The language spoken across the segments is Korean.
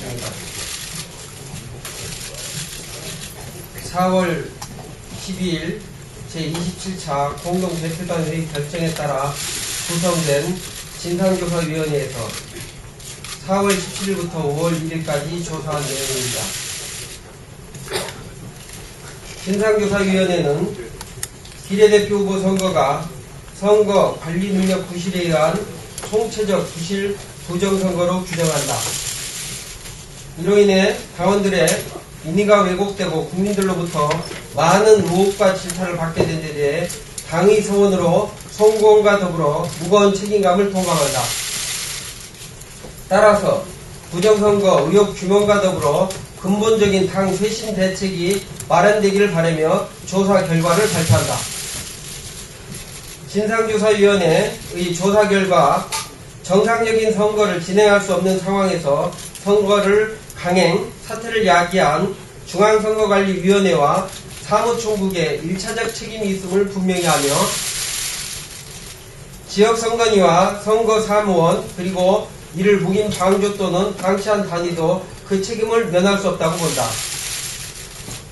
하겠습니다. 4월 12일 제27차 공동대표단 회의 결정에 따라 구성된 진상조사위원회에서 4월 17일부터 5월 1일까지 조사한 내용입니다. 진상조사위원회는 비례대표 후보 선거가 선거 관리 능력 부실에 의한 총체적 부실 부정선거로 규정한다. 이로 인해 당원들의 민의가 왜곡되고 국민들로부터 많은 의혹과 질타를 받게 된 데 대해 당의 서원으로 송구원과 더불어 무거운 책임감을 통감한다. 따라서 부정선거 의혹 규명과 더불어 근본적인 당 쇄신 대책이 마련되기를 바라며 조사 결과를 발표한다. 진상조사위원회의 조사 결과 정상적인 선거를 진행할 수 없는 상황에서 선거를 강행, 사퇴를 야기한 중앙선거관리위원회와 사무총국의 1차적 책임이 있음을 분명히 하며 지역선관위와 선거사무원 그리고 이를 묵인 방조 또는 방치한 단위도 그 책임을 면할 수 없다고 본다.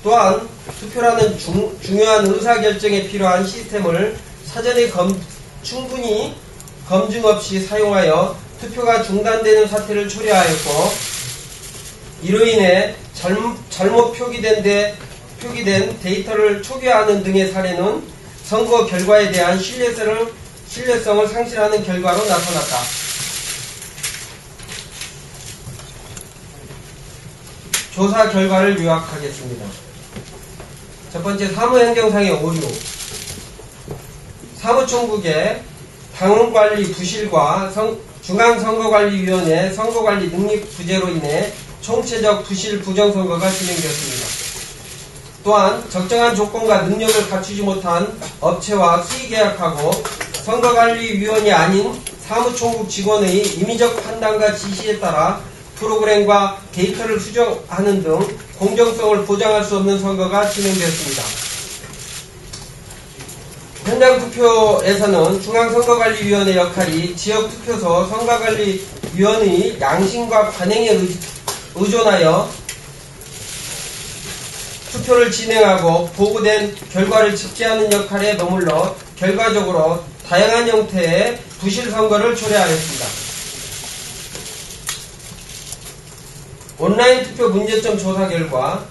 또한 투표라는 중요한 의사결정에 필요한 시스템을 사전에 충분히 검증 없이 사용하여 투표가 중단되는 사태를 초래하였고 이로 인해 잘못 표기된 데이터를 초기화하는 등의 사례는 선거 결과에 대한 신뢰성을 상실하는 결과로 나타났다. 조사 결과를 요약하겠습니다. 첫 번째, 사무행정상의 오류. 사무총국의 당원관리 부실과 중앙선거관리위원회 선거관리 능력 부재로 인해 총체적 부실 부정선거가 진행되었습니다. 또한 적정한 조건과 능력을 갖추지 못한 업체와 수의계약하고 선거관리위원이 아닌 사무총국 직원의 임의적 판단과 지시에 따라 프로그램과 데이터를 수정하는 등 공정성을 보장할 수 없는 선거가 진행되었습니다. 현장 투표에서는 중앙선거관리위원회 역할이 지역투표소 선거관리위원의 양심과 관행에 의존하여 투표를 진행하고 보고된 결과를 집계하는 역할에 머물러 결과적으로 다양한 형태의 부실 선거를 초래하였습니다. 온라인 투표 문제점 조사 결과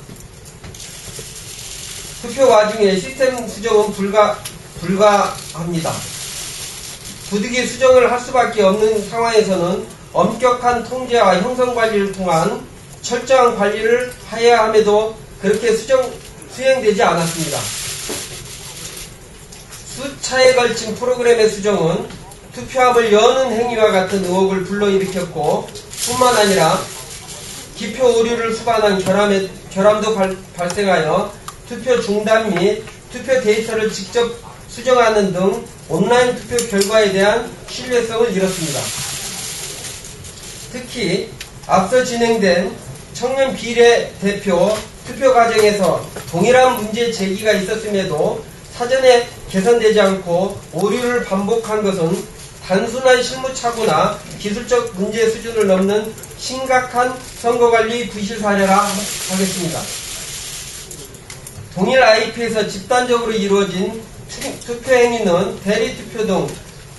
투표 와중에 시스템 수정은 불가합니다. 부득이 수정을 할 수밖에 없는 상황에서는 엄격한 통제와 형성 관리를 통한 철저한 관리를 해야 함에도 그렇게 수행되지 않았습니다. 수차에 걸친 프로그램의 수정은 투표함을 여는 행위와 같은 의혹을 불러일으켰고 뿐만 아니라 기표 오류를 수반한 결함도 발생하여 투표 중단 및 투표 데이터를 직접 수정하는 등 온라인 투표 결과에 대한 신뢰성을 잃었습니다. 특히 앞서 진행된 청년 비례대표 투표 과정에서 동일한 문제 제기가 있었음에도 사전에 개선되지 않고 오류를 반복한 것은 단순한 실무착오나 기술적 문제 수준을 넘는 심각한 선거관리 부실 사례라 하겠습니다. 동일 IP에서 집단적으로 이루어진 투표 행위는 대리투표 등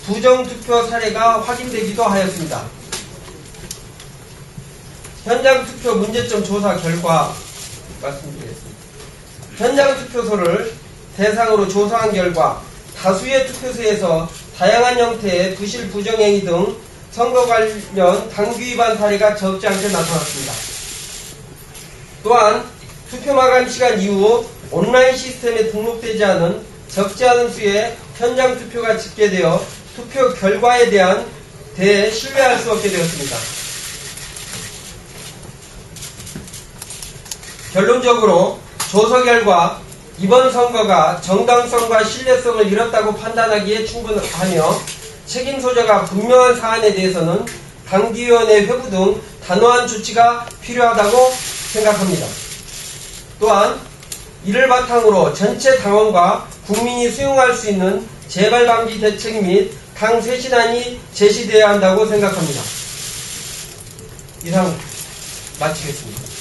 부정투표 사례가 확인되기도 하였습니다. 현장 투표 문제점 조사 결과 말씀드리겠습니다. 현장 투표소를 대상으로 조사한 결과 다수의 투표소에서 다양한 형태의 부실 부정행위 등 선거 관련 당규 위반 사례가 적지 않게 나타났습니다. 또한 투표 마감 시간 이후 온라인 시스템에 등록되지 않은 적지 않은 수의 현장 투표가 집계되어 투표 결과에 대해 신뢰할 수 없게 되었습니다. 결론적으로 조사 결과 이번 선거가 정당성과 신뢰성을 잃었다고 판단하기에 충분하며 책임 소재가 분명한 사안에 대해서는 당기위원회 회부 등 단호한 조치가 필요하다고 생각합니다. 또한 이를 바탕으로 전체 당원과 국민이 수용할 수 있는 재발 방지 대책 및 당 쇄신안이 제시되어야 한다고 생각합니다. 이상 마치겠습니다.